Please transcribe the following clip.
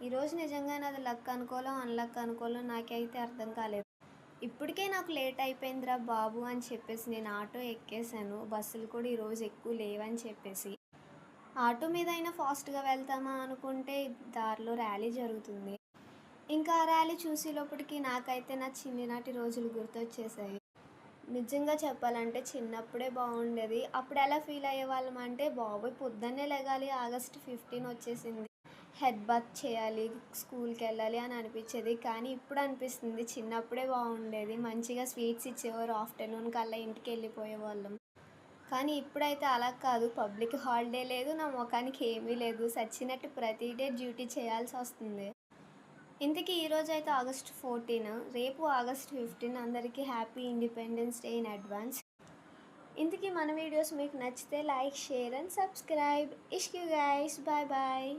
ఈరోజు నిజంగానే అది లక్ అనుకోవాలో, అన్‌లక్ అనుకోవాలో నాకైతే అర్థం కాలేదు. ఇప్పటికే నాకు లేట్ అయిపోయిందిరా బాబు అని చెప్పేసి నేను ఆటో ఎక్కేసాను. బస్సులు కూడా ఈరోజు ఎక్కువ లేవని చెప్పేసి. ఆటో మీద అయినా ఫాస్ట్‌గా వెళ్తామా అనుకుంటే దారిలో ర్యాలీ జరుగుతుంది. ఇంకా ఆ ర్యాలీ చూసేలోపటికి నాకైతే నా చిన్ననాటి రోజులు గుర్తొచ్చేసాయి. నిజంగా చెప్పాలంటే చిన్నప్పుడే బాగుండేది. అప్పుడు ఎలా ఫీల్ అయ్యేవాళ్ళం అంటే బాబోయ్! పొద్దున్నే లెగాలి ఆగస్ట్ 15 వచ్చేసింది. హెడ్ బాత్ చేయాలి, స్కూల్‌కెళ్ళాలి అని అనిపిచ్చేది. కానీ ఇప్పుడు అనిపిస్తుంది చిన్నప్పుడే బాగుండేది. మంచిగా స్వీట్స్ ఇచ్చేవారు. ఆఫ్టర్‌నూన్ కల్లా ఇంటికెళ్ళిపోయేవాళ్ళం. కానీ ఇప్పుడైతే అలా కాదు. పబ్లిక్ హాలిడే లేదు. నా మొఖానికి ఏమీ లేదు. సచ్చినట్టు ప్రతి డే డ్యూటీ చేయాల్సొస్తుంది. ఇంతకీ ఈరోజైతే ఆగస్ట్ 14, రేపు ఆగస్ట్ 15 అందరికీ happy independence day in advance. ఇంతకీ మన వీడియోస్ మీకు నచ్చితే లైక్, షేర్ అండ్ సబ్స్క్రైబ్. ఇష్క్ యూ గైస్. Bye bye.